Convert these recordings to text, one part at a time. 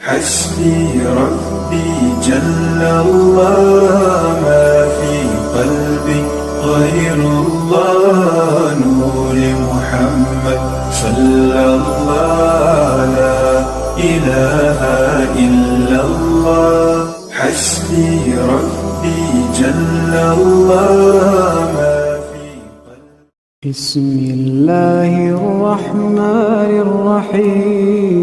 حسبي ربي جل الله ما في قلبي غير الله نور محمد صلى الله لا إله إلا الله حسبي ربي جل الله ما في قلبي بسم الله الرحمن الرحيم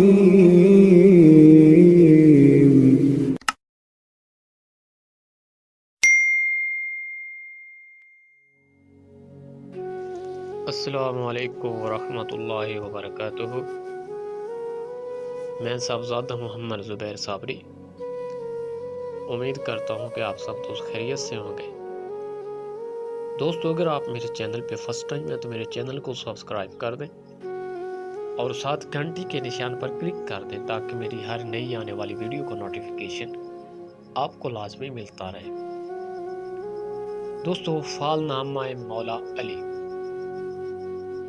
السلام علیکم ورحمۃ اللہ وبرکاتہ۔ میں صاحبزادہ محمد زبیر صابری امید کرتا ہوں کہ آپ سب دوست خیریت سے ہوں گے۔ دوستو، اگر آپ میرے چینل پہ فرسٹ ٹائم ہیں تو میرے چینل کو سبسکرائب کر دیں اور ساتھ گھنٹی کے نشان پر کلک کر دیں تاکہ میری ہر نئی آنے والی ویڈیو کو نوٹیفیکیشن آپ کو لازمی ملتا رہے۔ دوستو، فال نامہ مولا علی،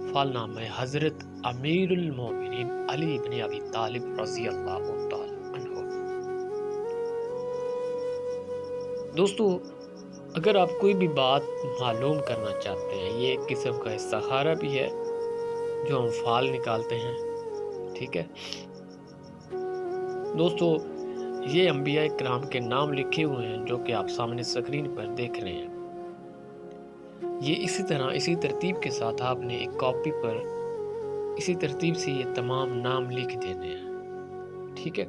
فال نامہ حضرت امیر المومنین علی بن ابی طالب رضی اللہ تعالی عنہ۔ دوستو، اگر آپ کوئی بھی بات معلوم کرنا چاہتے ہیں، یہ ایک قسم کا استخارہ بھی ہے جو ہم فال نکالتے ہیں، ٹھیک ہے دوستو۔ یہ انبیاء کرام کے نام لکھے ہوئے ہیں جو کہ آپ سامنے اسکرین پر دیکھ رہے ہیں۔ یہ اسی طرح اسی ترتیب کے ساتھ آپ نے ایک کاپی پر اسی ترتیب سے یہ تمام نام لکھ دینے ہیں، ٹھیک ہے۔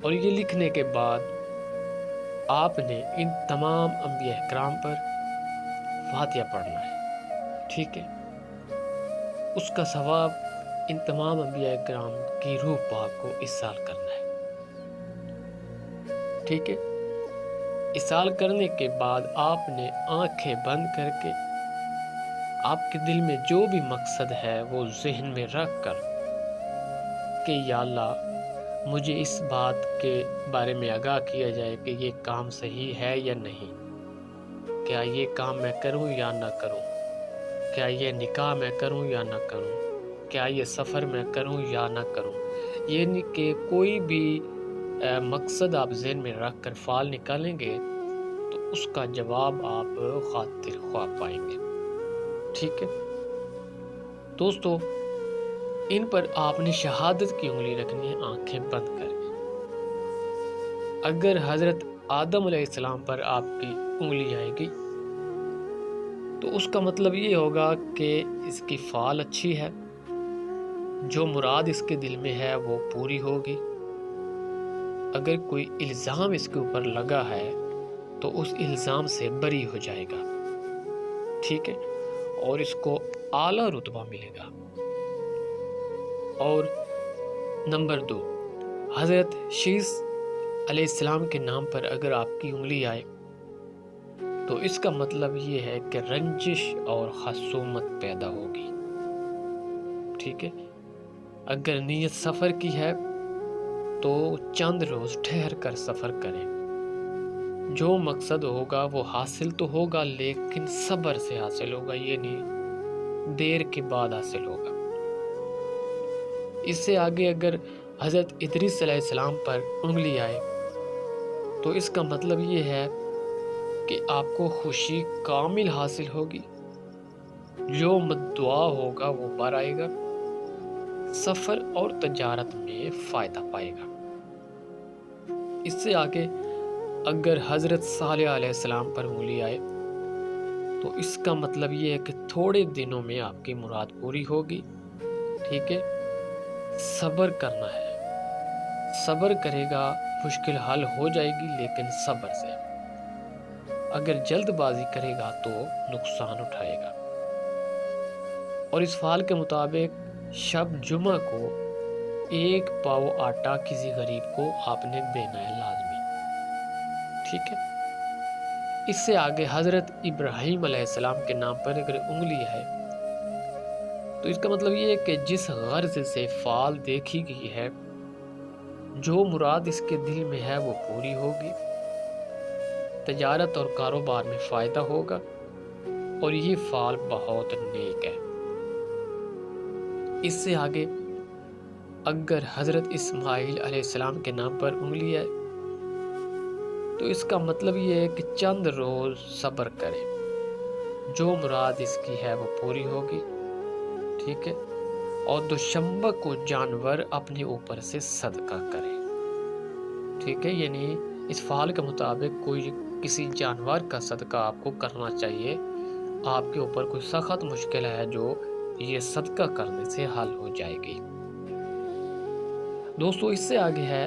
اور یہ لکھنے کے بعد آپ نے ان تمام انبیاء کرام پر فاتحہ پڑھنا ہے، ٹھیک ہے۔ اس کا ثواب ان تمام انبیاء کرام کی روح پاک کو اصال کرنا ہے، ٹھیک ہے۔ اصال کرنے کے بعد آپ نے آنکھیں بند کر کے آپ کے دل میں جو بھی مقصد ہے وہ ذہن میں رکھ کر کہ یا اللہ مجھے اس بات کے بارے میں آگاہ کیا جائے کہ یہ کام صحیح ہے یا نہیں، کیا یہ کام میں کروں یا نہ کروں، کیا یہ نکاح میں کروں یا نہ کروں، کیا یہ سفر میں کروں یا نہ کروں۔ یعنی کہ کوئی بھی مقصد آپ ذہن میں رکھ کر فال نکالیں گے تو اس کا جواب آپ خاطر خواہ پائیں گے، ٹھیک ہے دوستو۔ ان پر آپ نے شہادت کی انگلی رکھنی ہے آنکھیں بند کر کے۔ اگر حضرت آدم علیہ السلام پر آپ کی انگلی آئے گی تو اس کا مطلب یہ ہوگا کہ اس کی فال اچھی ہے، جو مراد اس کے دل میں ہے وہ پوری ہوگی۔ اگر کوئی الزام اس کے اوپر لگا ہے تو اس الزام سے بری ہو جائے گا، ٹھیک ہے، اور اس کو اعلیٰ رتبہ ملے گا۔ اور نمبر 2، حضرت شیس علیہ السلام کے نام پر اگر آپ کی انگلی آئے تو اس کا مطلب یہ ہے کہ رنجش اور خصومت پیدا ہوگی، ٹھیک ہے۔ اگر نیت سفر کی ہے تو چند روز ٹھہر کر سفر کریں، جو مقصد ہوگا وہ حاصل تو ہوگا لیکن صبر سے حاصل ہوگا، یہ نہیں دیر کے بعد حاصل ہوگا۔ اس سے آگے اگر حضرت ادریس علیہ السلام پر انگلی آئے تو اس کا مطلب یہ ہے کہ آپ کو خوشی کامل حاصل ہوگی، جو دعا ہوگا وہ بر آئے گا، سفر اور تجارت میں فائدہ پائے گا۔ اس سے آگے اگر حضرت صالح علیہ السلام پر انگلی آئے تو اس کا مطلب یہ ہے کہ تھوڑے دنوں میں آپ کی مراد پوری ہوگی، ٹھیک ہے۔ صبر کرنا ہے، صبر کرے گا مشکل حل ہو جائے گی لیکن صبر سے۔ اگر جلد بازی کرے گا تو نقصان اٹھائے گا۔ اور اس فال کے مطابق شب جمعہ کو 1 پاؤ آٹا کسی غریب کو آپ نے دینا ہے لازمی، ٹھیک ہے۔ اس سے آگے حضرت ابراہیم علیہ السلام کے نام پر اگر انگلی ہے تو اس کا مطلب یہ ہے کہ جس غرض سے فال دیکھی گئی ہے، جو مراد اس کے دل میں ہے وہ پوری ہوگی، تجارت اور کاروبار میں فائدہ ہوگا، اور یہ فال بہت نیک ہے۔ اس سے آگے اگر حضرت اسماعیل علیہ السلام کے نام پر انگلی آئے تو اس کا مطلب یہ ہے کہ چند روز صبر کرے، جو مراد اس کی ہے وہ پوری ہوگی، ٹھیک ہے، اور دوشنبہ کو جانور اپنے اوپر سے صدقہ کرے، ٹھیک ہے، یعنی اس فعال کے مطابق کوئی کسی جانور کا صدقہ آپ کو کرنا چاہیے، آپ کے اوپر کوئی سخت مشکل ہے جو یہ صدقہ کرنے سے حل ہو جائے گی۔ دوستو اس سے آگے ہے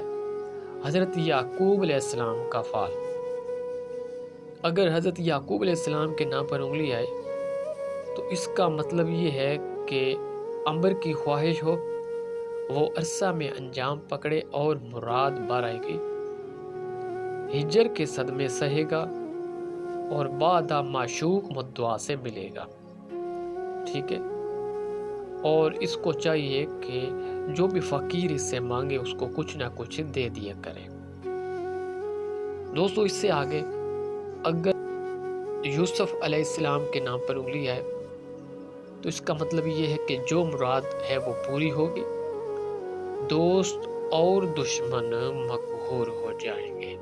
حضرت یعقوب علیہ السلام کا فعل۔ اگر حضرت یعقوب علیہ السلام کے نام پر انگلی آئے تو اس کا مطلب یہ ہے کہ امر کی خواہش ہو، وہ عرصہ میں انجام پکڑے اور مراد بار آئے گی، ہجر کے صدمے سہے گا اور بعد معشوق مدعا سے ملے گا، ٹھیک ہے، اور اس کو چاہیے کہ جو بھی فقیر اس سے مانگے اس کو کچھ نہ کچھ دے دیا کرے۔ دوستو اس سے آگے اگر یوسف علیہ السلام کے نام پر انگلی آئے تو اس کا مطلب یہ ہے کہ جو مراد ہے وہ پوری ہوگی، دوست اور دشمن مقہور ہو جائیں گے۔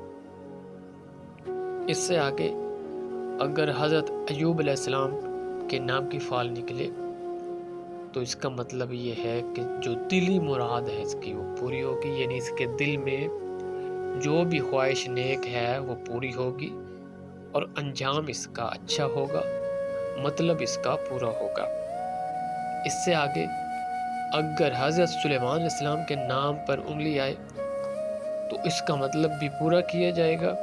اس سے آگے اگر حضرت ایوب علیہ السلام کے نام کی فعل نکلے تو اس کا مطلب یہ ہے کہ جو دلی مراد ہے اس کی وہ پوری ہوگی، یعنی اس کے دل میں جو بھی خواہش نیک ہے وہ پوری ہوگی اور انجام اس کا اچھا ہوگا، مطلب اس کا پورا ہوگا۔ اس سے آگے اگر حضرت سلیمان علیہ السلام کے نام پر انگلی آئے تو اس کا مطلب بھی پورا کیا جائے گا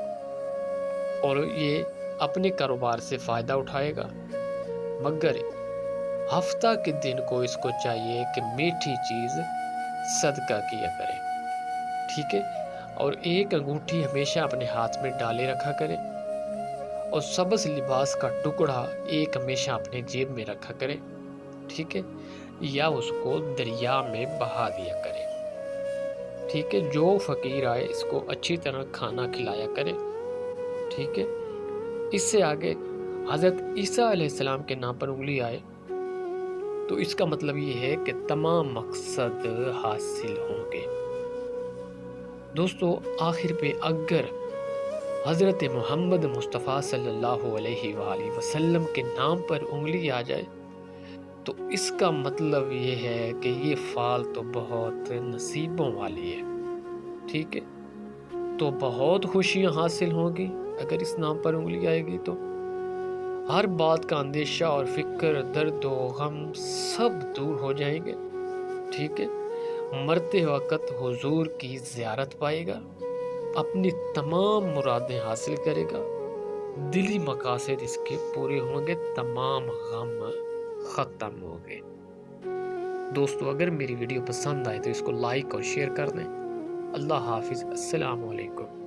اور یہ اپنے کاروبار سے فائدہ اٹھائے گا، مگر ہفتہ کے دن کو اس کو چاہیے کہ میٹھی چیز صدقہ کیا کرے، ٹھیک ہے، اور ایک انگوٹھی ہمیشہ اپنے ہاتھ میں ڈالے رکھا کرے اور سبز لباس کا ٹکڑا ایک ہمیشہ اپنے جیب میں رکھا کرے، ٹھیک ہے، یا اس کو دریا میں بہا دیا کرے، ٹھیک ہے، جو فقیر آئے اس کو اچھی طرح کھانا کھلایا کرے، ٹھیک ہے۔ اس سے آگے حضرت عیسیٰ علیہ السلام کے نام پر انگلی آئے تو اس کا مطلب یہ ہے کہ تمام مقصد حاصل ہوں گے۔ دوستو آخر پہ اگر حضرت محمد مصطفیٰ صلی اللہ علیہ وآلہ وسلم کے نام پر انگلی آ جائے تو اس کا مطلب یہ ہے کہ یہ فعل تو بہت نصیبوں والی ہے، ٹھیک ہے، تو بہت خوشیاں حاصل ہوں گی۔ اگر اس نام پر انگلی آئے گی تو ہر بات کا اندیشہ اور فکر، درد و غم سب دور ہو جائیں گے، ٹھیک ہے، مرتے وقت حضور کی زیارت پائے گا، اپنی تمام مرادیں حاصل کرے گا، دلی مقاصد اس کے پورے ہوں گے، تمام غم ختم ہو گئے۔ دوستو اگر میری ویڈیو پسند آئے تو اس کو لائک اور شیئر کر دیں۔ اللہ حافظ، السلام علیکم۔